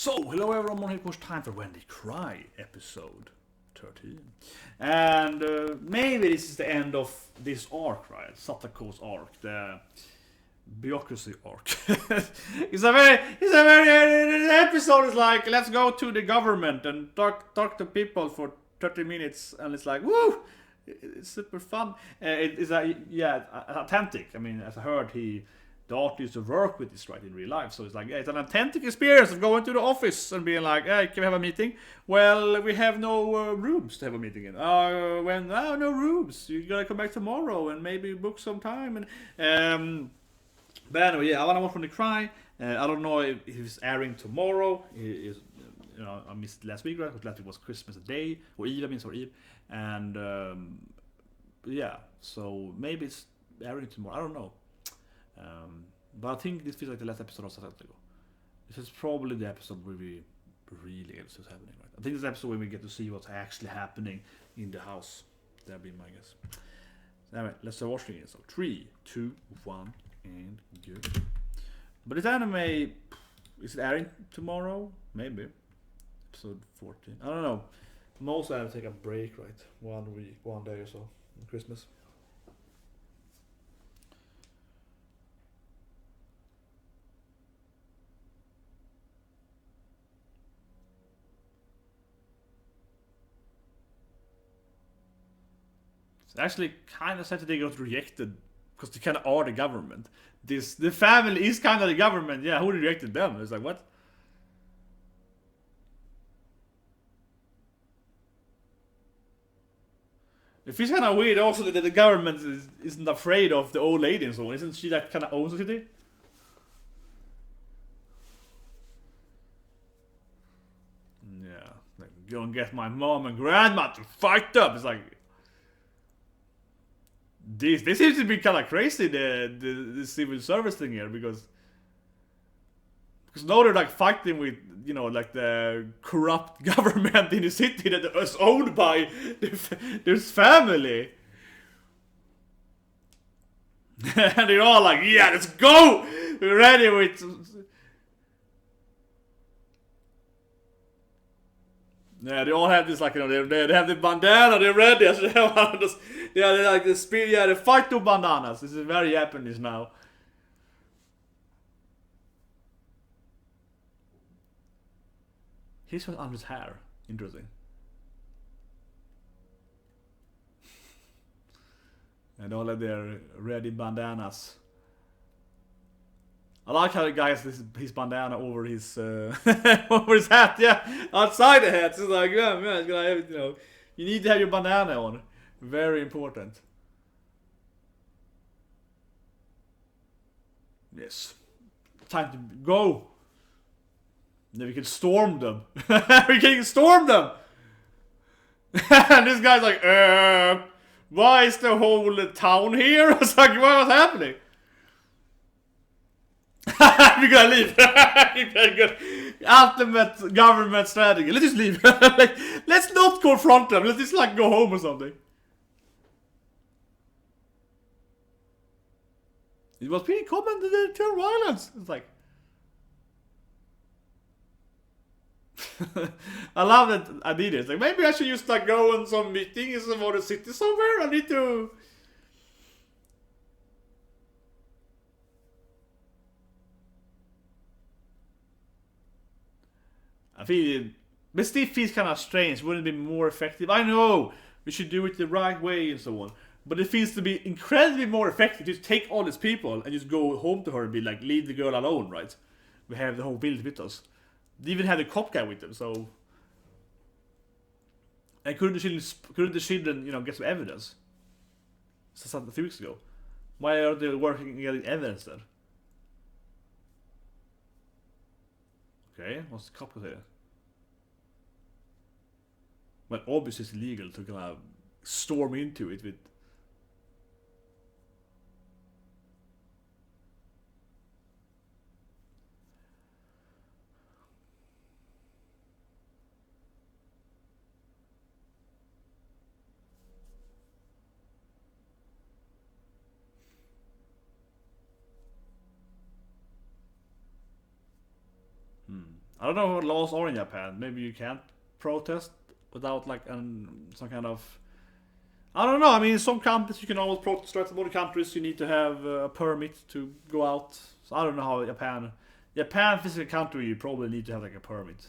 So, hello everyone, it was time for When They Cry, episode 13. And maybe this is the end of this arc, right? Satako's arc, the bureaucracy arc. It's a very the episode is like, let's go to the government and talk to people for 30 minutes, and it's like, woo! It's super fun. It's authentic. I mean, as I heard, the artist used to work with this right in real life, so it's like, yeah, it's an authentic experience of going to the office and being like, hey, can we have a meeting? Well, we have no rooms to have a meeting in. No rooms. You gotta come back tomorrow and maybe book some time. And but anyway, yeah, I wanna watch When They Cry. I don't know if it's airing tomorrow. I missed last week, right? Because last week was Christmas Day or Eve, and yeah, so maybe it's airing tomorrow. I don't know. But I think this feels like the last episode of Satako. This is probably the episode where we really get to see what's happening, right? I think this is the episode where we get to see what's actually happening in the house. That'd be my guess. So anyway, let's start watching it. So 3, 2, 1, and go. But this anime, is it airing tomorrow? Maybe. Episode 14. I don't know. Most I have to take a break, right? 1 week, 1 day or so on Christmas. It's actually kind of sad that they got rejected because they kind of are the government. The family is kind of the government. Yeah, who rejected them? It's like, what? It feels kind of weird also that the government isn't afraid of the old lady and so on. Isn't she that kind of owns the city? Yeah, like, go and get my mom and grandma to fight up. It's like, this seems to be kind of crazy, the civil service thing here, because now they're like fighting with, like the corrupt government in the city that is owned by this family. And they're all like, yeah, let's go! We're ready with... Yeah, they all have this, like, they have the bandana, they're ready. So they're like the speed, yeah, they fight to bandanas. This is very Japanese now. Here's what's under his hair. Interesting. And all of their ready bandanas. I like how the guy has his bandana over his over his hat, yeah, outside the hat. It's like, yeah, man, it's gonna have, you need to have your bandana on. Very important. Yes, time to go. Then we can storm them. We can storm them. And this guy's like, why is the whole town here? It's like, what's happening? We're gonna leave. Very good. Ultimate government strategy. Let's just leave. Like, let's not confront them. Let's just like go home or something. It was pretty common to turn violence. It's like, I love that I did it. Like, maybe I should just like go on some meetings about the city somewhere. I need to. I feel, but still feels kind of strange. Wouldn't it be more effective? I know we should do it the right way and so on, but it feels to be incredibly more effective to take all these people and just go home to her and be like, leave the girl alone, right? We have the whole village with us. They even had the cop guy with them, so. And couldn't the children, get some evidence? So a few weeks ago. Why are they working and getting evidence then? Okay, what's the cop here? Well, obviously it's illegal to kind of storm into it with. I don't know what laws are in Japan. Maybe you can't protest without like some kind of. I don't know. I mean, in some countries you can always protest. Right? In other countries you need to have a permit to go out. So I don't know how Japan. Japan, physical country, you probably need to have like a permit.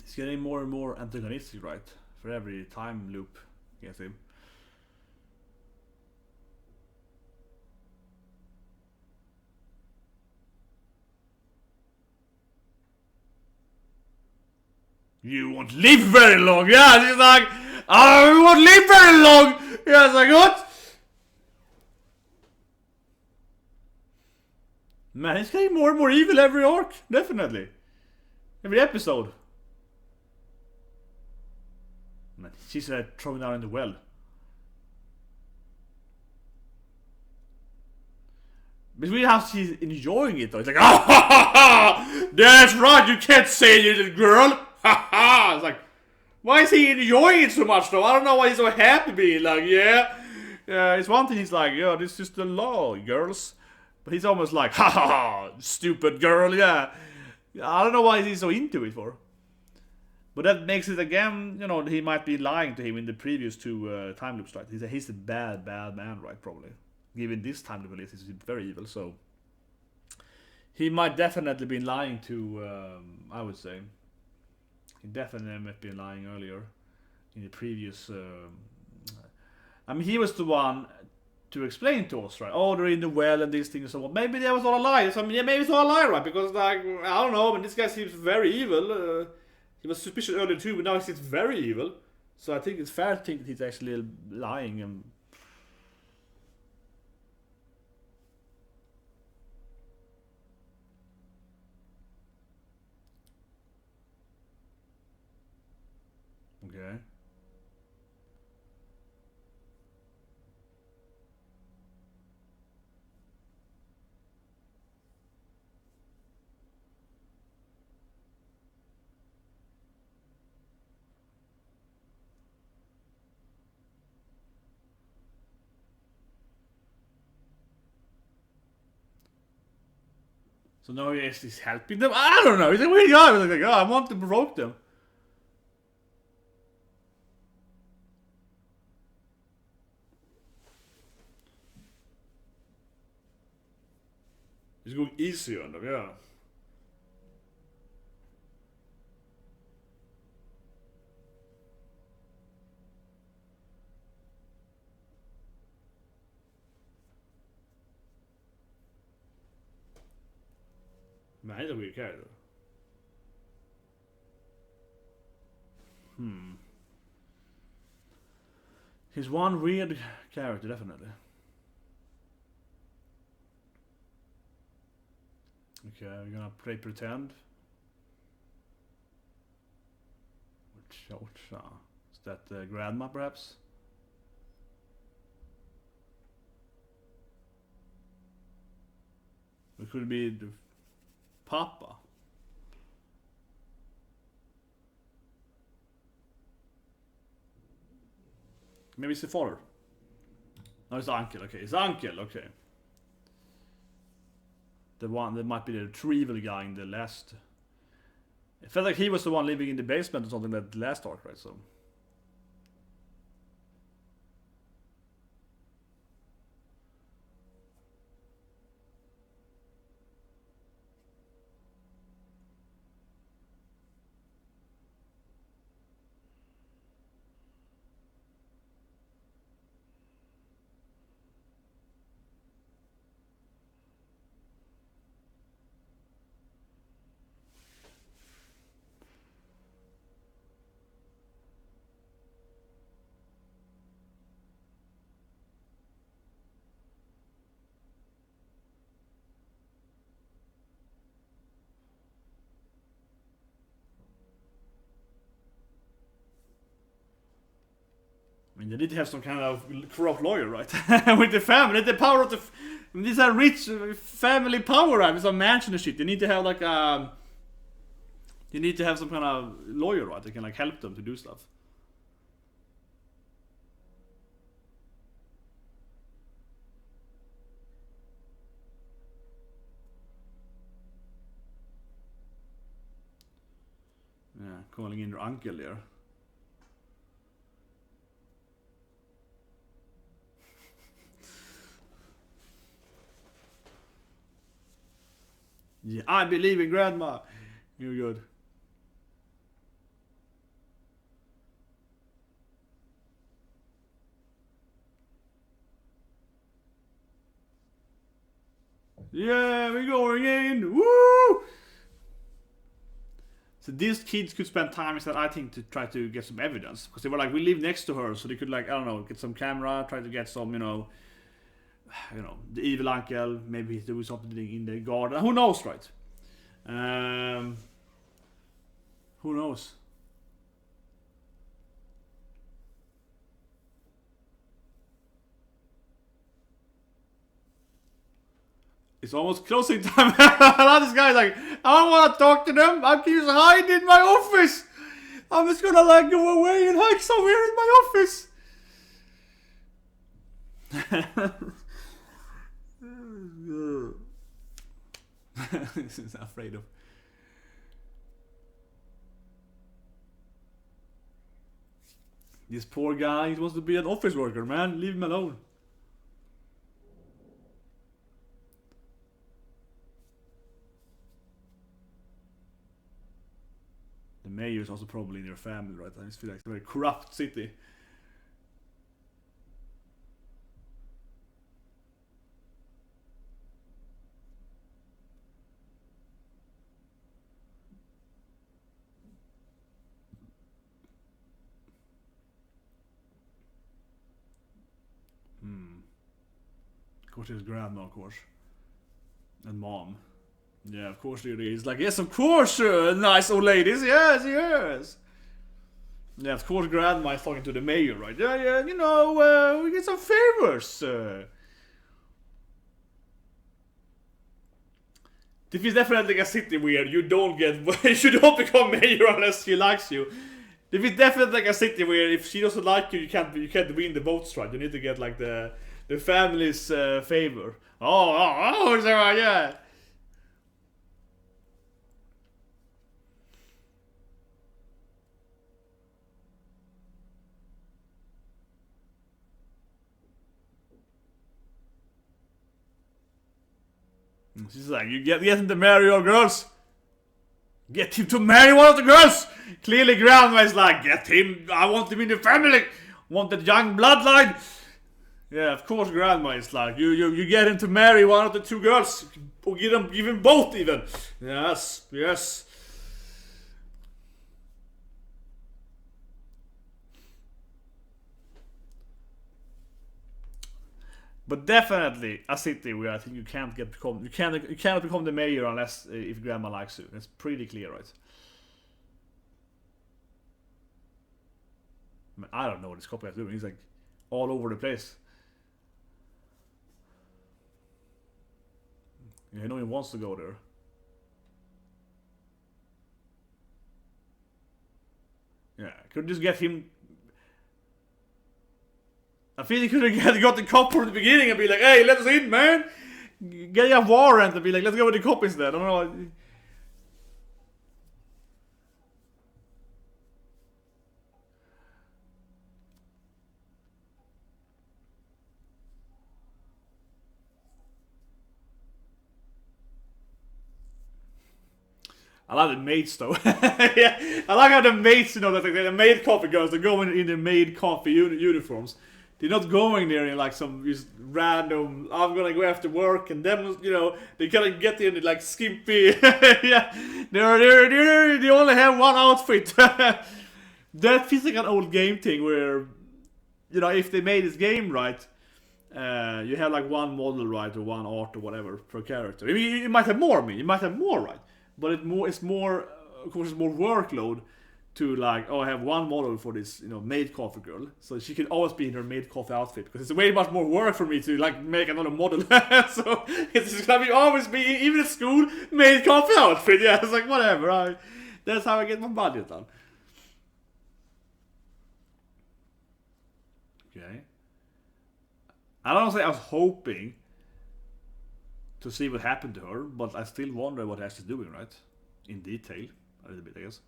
It's getting more and more antagonistic, right? For every time loop against him. You won't live very long. Yeah, she's like, oh, you won't live very long. Yeah, it's like, what? Man, he's getting more and more evil every arc. Definitely. Every episode. Man, she's thrown down in the well. But we have she's enjoying it though. It's like, ah, ha, ha, ha! That's right, you can't say it, little girl. Ha ha! It's like, why is he enjoying it so much though? I don't know why he's so happy being like, yeah. It's one thing he's like, yeah, this is the law, girls. But he's almost like, ha ha ha, stupid girl, yeah. I don't know why he's so into it for. But that makes it again, you know, he might be lying to him in the previous two time loops, right? He's a bad man, right? Probably. Given this time loop, he's very evil, so. He might definitely been lying to, I would say. He definitely might have been lying earlier. In the previous. I mean, he was the one to explain to us, right? Oh, they're in the well and these things and so on. Maybe that was all a lie. So, I mean, yeah, maybe it's all a lie, right? Because, like, I don't know, but this guy seems very evil. He was suspicious earlier too, but now he seems very evil. So I think it's fair to think that he's actually lying and. Okay. So now he's helping them? I don't know, he's a weird guy. He's like, oh, I want to provoke them. He's going easy on them, yeah. Man, he's a weird character. He's one weird character, definitely. Okay, we're gonna play pretend. Is that grandma, perhaps? It could be the Papa. Maybe it's the father. No, it's uncle. Okay, it's uncle. Okay. The one that might be the true evil guy in the last. It felt like he was the one living in the basement or something that last arc, right? So. I mean, they did have some kind of corrupt lawyer, right? With the family, the power of the. These are rich family power, right? Some mansion and shit. They need to have like You need to have some kind of lawyer, right? That can like help them to do stuff. Yeah, calling in your uncle there. Yeah, I believe in grandma. You're good. Yeah, we're going in. Woo! So these kids could spend time instead, I think, to try to get some evidence. Because they were like, we live next to her, so they could, like, I don't know, get some camera, try to get some, you know, the evil uncle, maybe he's doing something in the garden. Who knows, right? Who knows? It's almost closing time. This guy's like, I don't want to talk to them. I'm just hiding in my office. I'm just gonna like go away and hide somewhere in my office. This is afraid of. This poor guy, he wants to be an office worker, man. Leave him alone. The mayor is also probably in your family, right? I just feel like it's a very corrupt city. Of course, his grandma, of course. And mom. Yeah, of course it is. Like, yes, of course, nice old ladies. Yes, yes. Yeah, of course, grandma is talking to the mayor, right? Yeah, you know, we get some favors. This is definitely a city where you don't become mayor unless she likes you. This is definitely like a city where if she doesn't like you, you can't win the votes, right? You need to get like the family's favor. Oh, so, yeah. She's like, you get him to marry your girls. Get him to marry one of the girls. Clearly, grandma is like, get him. I want him in the family. Want the young bloodline. Yeah, of course, grandma is like, you get him to marry one of the two girls. Or give him both even. Yes, yes. But definitely a city where I think you cannot become the mayor unless if grandma likes you. That's pretty clear, right? I mean, I don't know what this copy is doing. He's like all over the place. Yeah, I know he wants to go there. Yeah, could just get him. I feel he could have got the cop from the beginning and be like, hey, let us in, man. Get a warrant and be like, let's go with the cop instead. I don't know. I like the maids though. Yeah, I like how the maids, you know, that the maid coffee girls, they're going in their maid coffee uniforms. They're not going there in like some just random, I'm gonna go after work, and them, you know, they kind of get in like skimpy. Yeah, they only have one outfit. That feels like an old game thing where, you know, if they made this game right, you have like one model, right, or one art or whatever per character. I mean, you might have more, right? But it's more, of course, it's more workload to like, oh, I have one model for this, you know, maid coffee girl, so she can always be in her maid coffee outfit because it's way much more work for me to like make another model. So it's gonna be always be even at school maid coffee outfit. Yeah, it's like whatever. That's how I get my budget done. Okay. I don't say I was hoping to see what happened to her, but I still wonder what Ash is doing, right? In detail, a little bit, I guess.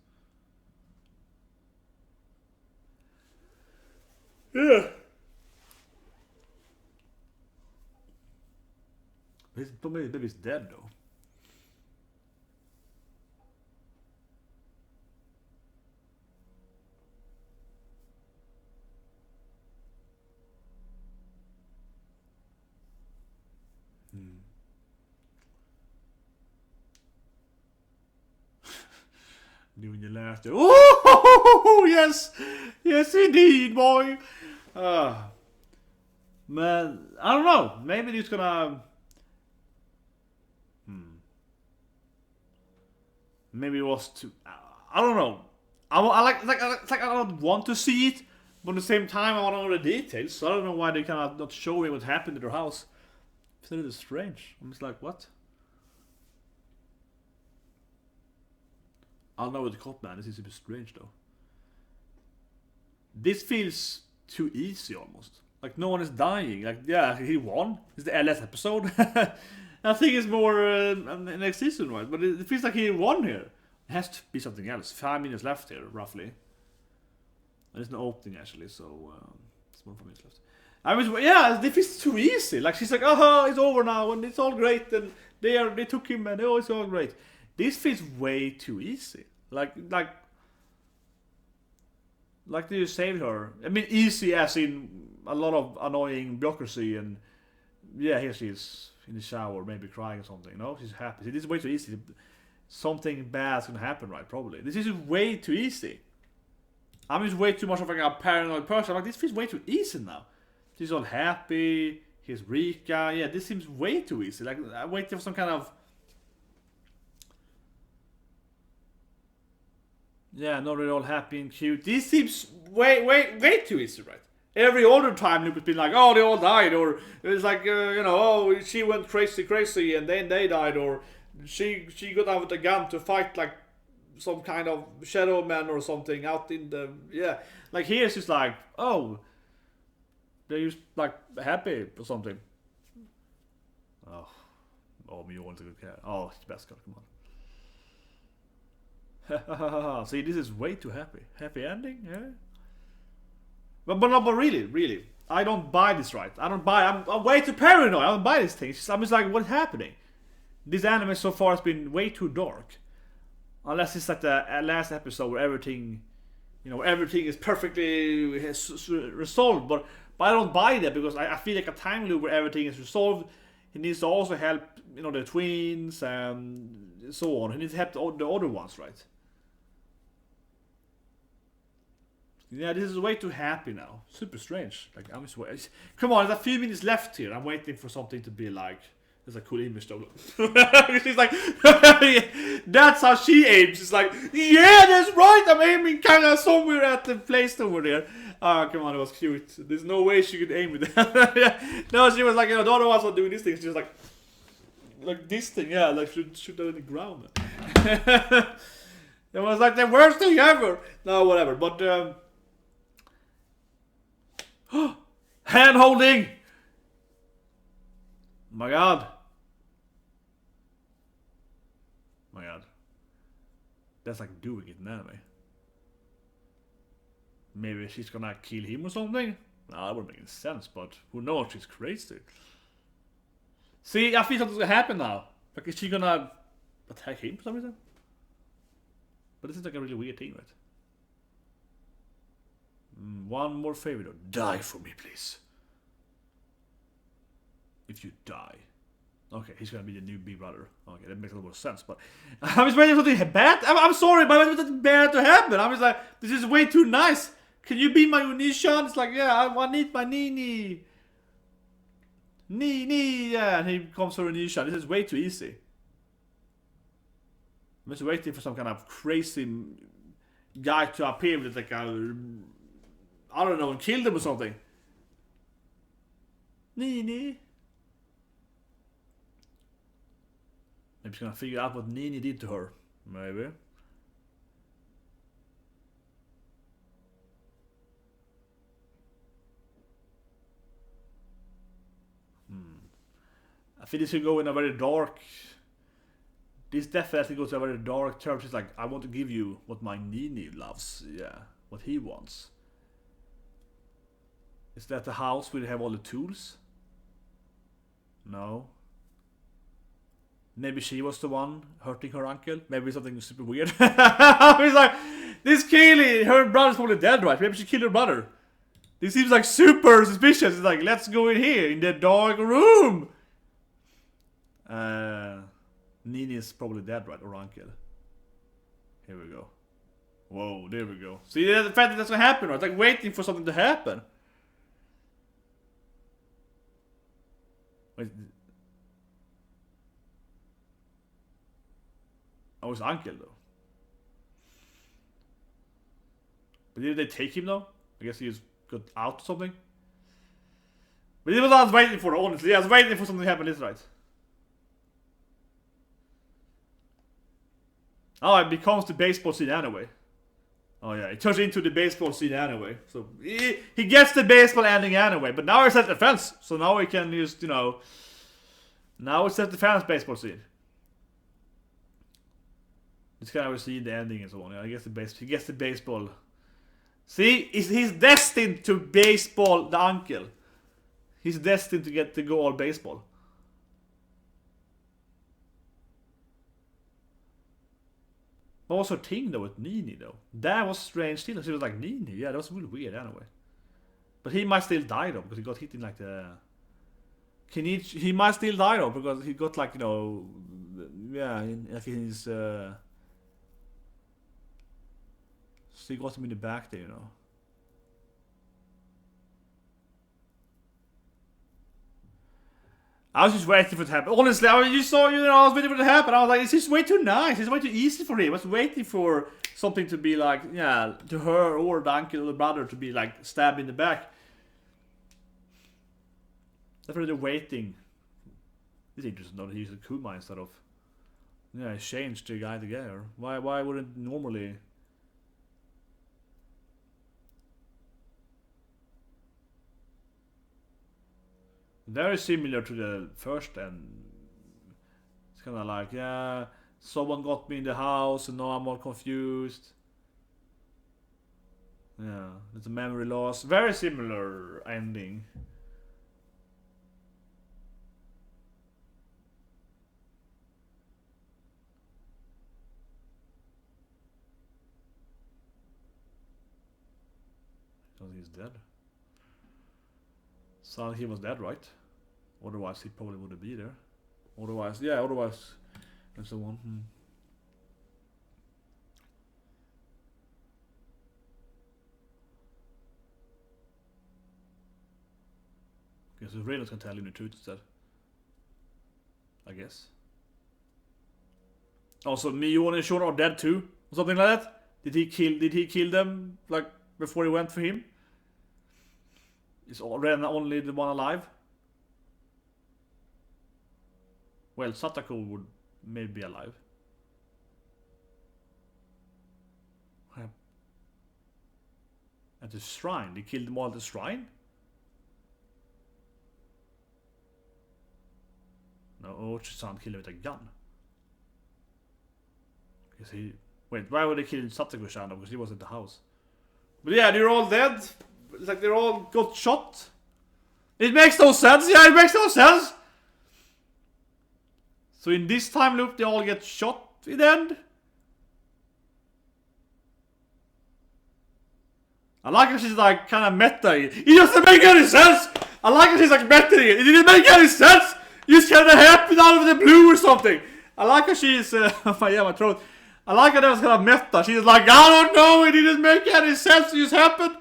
Yeah. Maybe he's dead though. Doing your laughter. Oh yes, yes indeed, boy. Man, I don't know. Maybe he's gonna. Maybe it was too. I don't know. I like I don't want to see it, but at the same time I want to know the details. So I don't know why they cannot not show me what happened to their house. It's a little strange. I'm just like, what? I don't know what the cop man. This is a bit strange though. This feels too easy almost. Like no one is dying. Like yeah, he won. It's the LS episode. I think it's more next season, right? But it feels like he won here. It has to be something else. 5 minutes left here, roughly. There's no opening actually, so it's more 5 minutes left. I mean, yeah, it feels too easy. Like she's like, oh, it's over now, and it's all great, and they took him, and oh, it's all great. This feels way too easy. Like they saved her. I mean, easy as in a lot of annoying bureaucracy, and yeah, here she is in the shower, maybe crying or something. No, she's happy. See, this is way too easy. Something bad's gonna happen, right? Probably. This is way too easy. I'm just way too much of like a paranoid person. Like this feels way too easy now. She's all happy. Here's Rika. Yeah, this seems way too easy. Like I'm waiting for some kind of. Yeah, not really all happy and cute. This seems way too easy, right? Every other time Luke has been like, oh, they all died, or it's like, oh, she went crazy, and then they died, or she got out with a gun to fight like some kind of shadow man or something out in the Like here it's just like, oh, they're just like happy or something. Oh, me wants a good cat. Oh, it's the best cat. Come on. See, this is way too happy. Happy ending, yeah. But really, I don't buy this, right? I'm way too paranoid. I don't buy these things. I'm just like, what's happening? This anime so far has been way too dark. Unless it's like the last episode where everything is perfectly resolved. But I don't buy that because I feel like a time loop where everything is resolved. He needs to also help, the twins and so on. He needs to help the other ones, right? Yeah, this is way too happy now. Super strange. Like I'm just waiting. Come on, there's a few minutes left here. I'm waiting for something to be like. There's a cool image though. She's like, that's how she aims. It's like, yeah, that's right. I'm aiming kind of somewhere at the place over there. Oh, come on, it was cute. There's no way she could aim with that. No, she was like, the other ones were doing this thing. She was like this thing, yeah, like shoot that in the ground. It was like the worst thing ever. No, whatever. But hand holding. My God. That's like doing it in anime. Maybe she's gonna kill him or something? Nah, that wouldn't make any sense, but who knows, she's crazy. See, I feel something's gonna happen now. Like, is she gonna attack him for some reason? But this is like a really weird thing, right? One more favor though. Die for me, please. If you die. Okay, he's gonna be the new big brother. Okay, that makes a little more sense, but I'm just waiting for something bad. I'm sorry, but I want something bad to happen. I'm just like, this is way too nice. Can you be my Unishan? It's like, yeah, I need my Nini. Yeah, and he comes for Unishan. This is way too easy. I'm just waiting for some kind of crazy guy to appear with like a, I don't know, and kill them or something. Nini. Maybe she's gonna figure out what Nini did to her. Maybe. I think this will go in a very dark. This definitely goes to a very dark term. She's like, I want to give you what my NANI loves. Yeah, what he wants. Is that the house where they have all the tools? No. Maybe she was the one hurting her uncle. Maybe something super weird. He's like, this Kaylee, her brother's probably dead, right? Maybe she killed her brother. This seems like super suspicious. It's like, let's go in here, in the dark room. NANI is probably dead, right? Or uncle. Here we go. Whoa, there we go. See, the fact that that's gonna happen, right? It's like waiting for something to happen. Wait. Oh, it's uncle though. But did they take him though? I guess he just got out or something. But it was what I was waiting for, honestly. I was waiting for something to happen, this right. Oh, it becomes the baseball scene anyway. Oh yeah, it turns into the baseball scene anyway. So he gets the baseball ending anyway. But now it's at the fence. So now we can just, you know. Now it's at the fence baseball scene. This guy will see the ending and so on. Yeah, he gets the baseball. See, he's destined to baseball the uncle. He's destined to get to go all baseball. What was her thing though with NANI though? That was strange too. She was like, NANI? Yeah, that was really weird anyway. But he might still die though, because he got hit in like the... He might still die though, because he got like, you know... Yeah, like his... So he got him in the back there, you know. I was just waiting for it to happen. Honestly, I was waiting for it to happen. I was like, it's just way too nice. It's way too easy for him. I was waiting for something to be like, yeah, to her or the uncle or the brother to be like stabbed in the back. Definitely waiting. It's interesting though that he used a Kuma instead of, yeah, changed the guy together. Why wouldn't normally? Very similar to the first, and it's kind of like, yeah, someone got me in the house and now I'm all confused. Yeah, it's a memory loss. Very similar ending. Because he's dead. So he was dead, right? Otherwise he probably wouldn't be there. Otherwise and so on. Okay, so Reynolds can tell him the truth instead, I guess. Also, Mio and Sean are dead too, or something like that. Did he kill them like before he went for him? Is Ren only the one alive? Well, Satako would maybe be alive. At the shrine? They killed them all at the shrine? No, Ochi-san killed him with a gun. Wait, why would they kill Satako-san? Because he was in the house. But yeah, they're all dead. It's like they're all got shot. It makes no sense. Yeah, it makes no sense. So in this time loop, they all get shot in the end. I like how she's like kind of meta. It doesn't make any sense. I like how she's like meta. It didn't make any sense. It just kind of happened out of the blue or something. I like how she's my throat. I like how that was kind of meta. She's like, I don't know. It didn't make any sense. It just happened.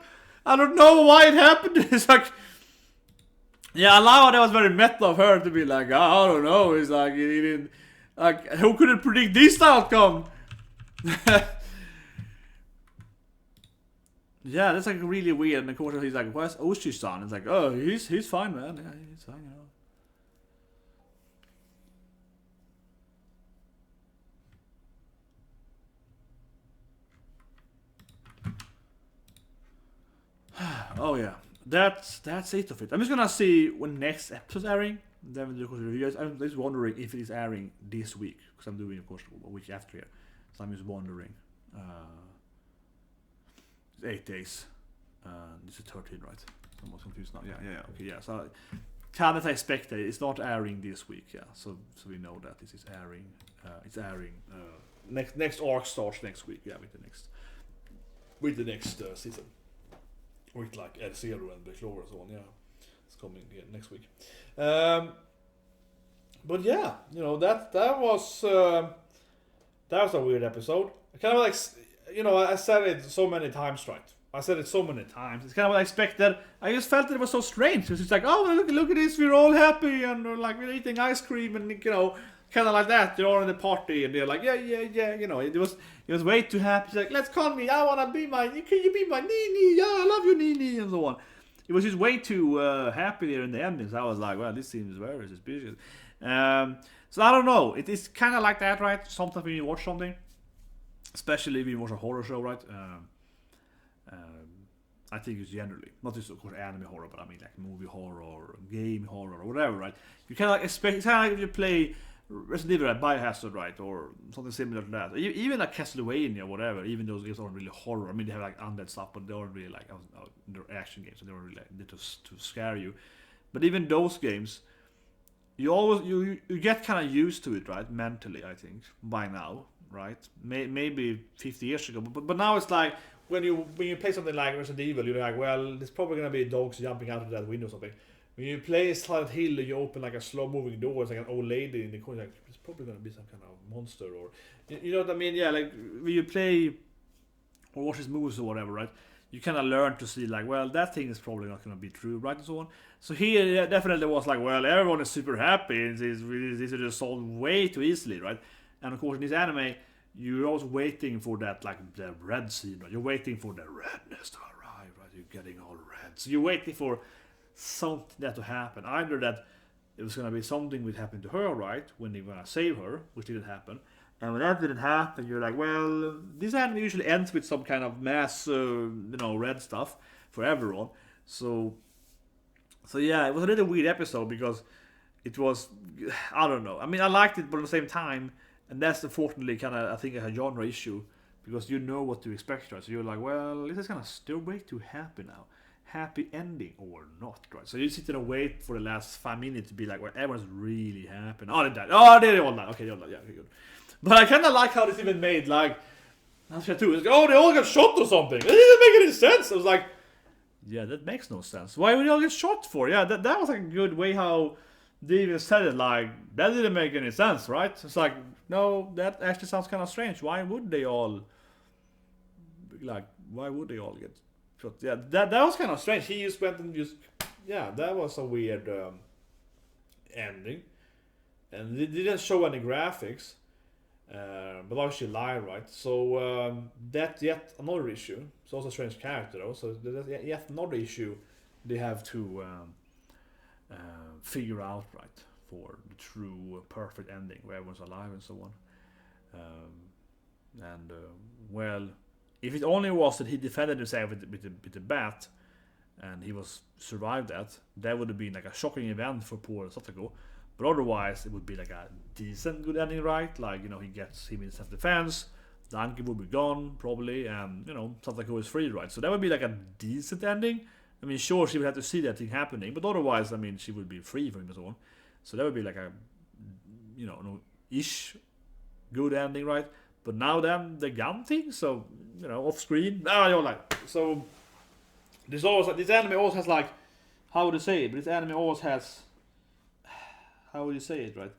I don't know why it happened. It's like, yeah, I like how that was very meta of her to be like, I don't know. It's like, he didn't, like, who couldn't predict this outcome? Yeah, that's like really weird. And of course, he's like, where's Oshi-san? It's like, oh, he's fine, man. Yeah, he's fine, you know. Oh yeah, that's it of it. I'm just gonna see when next episode's airing. Then we do reviews. I'm just wondering if it is airing this week, because I'm doing, of course, a week after here. So I'm just wondering. It's 8 days. This is 13, right? I'm confused now. Yeah. Okay, yeah. So, kind of expected. It's not airing this week. Yeah. So we know that this is airing. It's airing. Next arc starts next week. Yeah, with the next season. With like L0 and Beclover and so on. Yeah, it's coming next week. But yeah, that was a weird episode. Kind of like, I said it so many times, right? I said it so many times. It's kind of what I expected. I just felt that it was so strange. It's like, oh, look at this, we're all happy, and we're eating ice cream, and kind of like that. They're all in the party, and they're like, yeah. It was way too happy. It's like, let's call me. I wanna be can you be my Nini? Yeah, I love you, Nini, and so on. It was just way too happy there in the ending. So I was like, well, this seems very suspicious. So I don't know. It is kind of like that, right? Sometimes when you watch something, especially if you watch a horror show, right? I think it's generally, not just of course anime horror, but I mean like movie horror or game horror or whatever, right? You kind of like expect, it's kind of like if you play Resident Evil, right? Biohazard, right? Or something similar to that. Even like Castlevania or whatever, even those games aren't really horror. I mean, they have like undead stuff, but they aren't really like, they're action games, so they aren't really like, to scare you. But even those games, you get kind of used to it, right? Mentally, I think, by now, right? Maybe 50 years ago, but now it's like, when you play something like Resident Evil, you're like, well, there's probably gonna be dogs jumping out of that window or something. When you play Silent Hill, you open like a slow-moving door, it's like an old lady in the corner, like, it's probably gonna be some kind of monster, or you know what I mean? Yeah, like when you play or watch these movies or whatever, right? You kind of learn to see like, well, that thing is probably not gonna be true, right, and so on. So here, definitely was like, well, everyone is super happy, and these are just solved way too easily, right? And of course, in this anime, you're also waiting for that, like the red scene, right? You're waiting for the redness to arrive, right? You're getting all red. So you're waiting for something that to happen. Either that it was going to be something would happen to her, right? When they're going to save her, which didn't happen. And when that didn't happen, you're like, well, this anime usually ends with some kind of mass, red stuff for everyone. So yeah, it was a little weird episode because it was, I don't know. I mean, I liked it, but at the same time, and that's unfortunately kind of, I think, a genre issue, because you know what to expect, right? So you're like, well, this is kind of still way too happy now. Happy ending or not, right? So you sit there and wait for the last 5 minutes to be like, well, everyone's really happy. Oh, they died. Oh, they all died. Okay, they all died. Yeah, okay, good. But I kind of like how this even made, like, it's like, oh, they all got shot or something. It didn't make any sense. I was like, yeah, that makes no sense. Why would they all get shot for? Yeah, that was like a good way how they even said it, like, that didn't make any sense, right? It's like, no, that actually sounds kind of strange. Why would they all get shot? Yeah, that was kind of strange. He just went and that was a weird ending. And they didn't show any graphics, but obviously live, right? So that's yet another issue. It's also a strange character, though, so that's yet another issue they have to figure out, right, for the true perfect ending where everyone's alive and so on. Well, if it only was that he defended himself with the bat and he was survived that would have been like a shocking event for poor Satako. But otherwise, it would be like a decent good ending, right? Like, he gets him in self-defense, the anki would be gone probably, and Satako is free, right? So that would be like a decent ending. I mean, sure, she would have to see that thing happening, but otherwise, I mean, she would be free from him and so on. So that would be like a, ish good ending, right? But now then, the gun thing, so, off screen, so, this anime always has like, how would you say it? But this anime always has, how would you say it, right?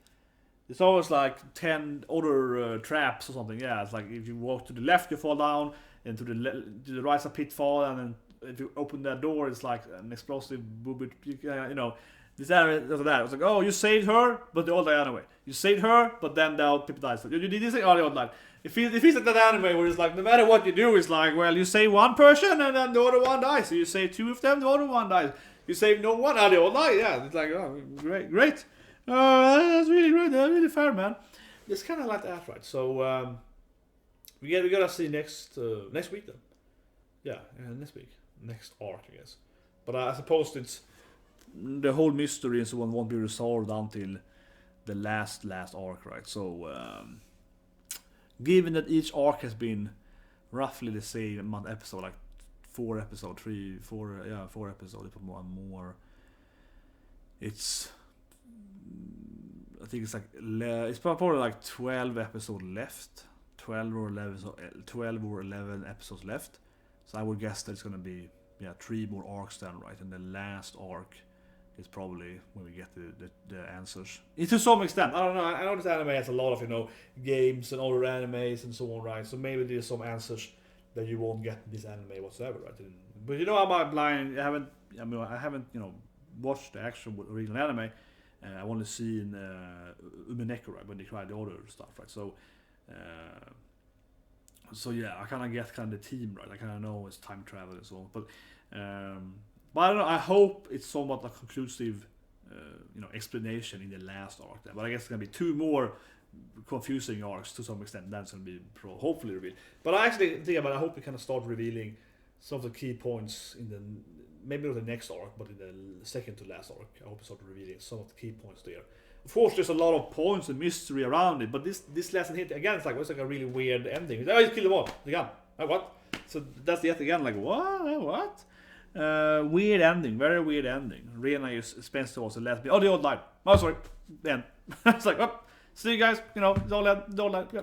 It's always like 10 other traps or something, yeah. It's like if you walk to the left, you fall down, and to the right is a pitfall, and then if you open that door, it's like an explosive booby, this anime does that. It's like, oh, you saved her, but they all die anyway. You saved her, but then the people die. So you did this thing, oh, they all die. If it's like that anime where it's like, no matter what you do, it's like, well, you save one person, and then the other one dies. So you save two of them, the other one dies. You save no one, they all die. Yeah, it's like, oh, great. That's really great. That's really fair, man. It's kind of like that, right? So we gotta see next week then. Yeah, next week. Next arc, I guess. But I suppose it's the whole mystery and so on won't be resolved until the last arc, right? So given that each arc has been roughly the same amount of episode, like 4 episodes, 4 episodes, if more. It's, I think it's like it's probably like 12 episodes left, 12 or 11 episodes left. So I would guess that it's gonna be 3 more arcs then, right? And the last arc is probably when we get the answers. To some extent, I don't know. I know this anime has a lot of games and other animes and so on, right? So maybe there's some answers that you won't get in this anime whatsoever, right? But I'm blind. I haven't watched the actual original anime. I want to see in umineko, right, when they cry, the other stuff, right? So yeah, I kind of get the theme, right? I kind of know it's time travel and so on, but I don't know. I hope it's somewhat a conclusive, explanation in the last arc. Then. But I guess it's gonna be 2 more confusing arcs to some extent. That's gonna be hopefully revealed. But I actually think I hope we kind of start revealing some of the key points in maybe not the next arc, but in the second to last arc. I hope we start revealing some of the key points there. Of course, there's a lot of points and mystery around it, but this last hit again, it's like a really weird ending. Oh, you killed them all. Again. What? So that's yet again like what? Weird ending, very weird ending. Rena Spencer was the last bit. Oh, the old line. Oh, sorry. Then it's like, see you guys. Don't let.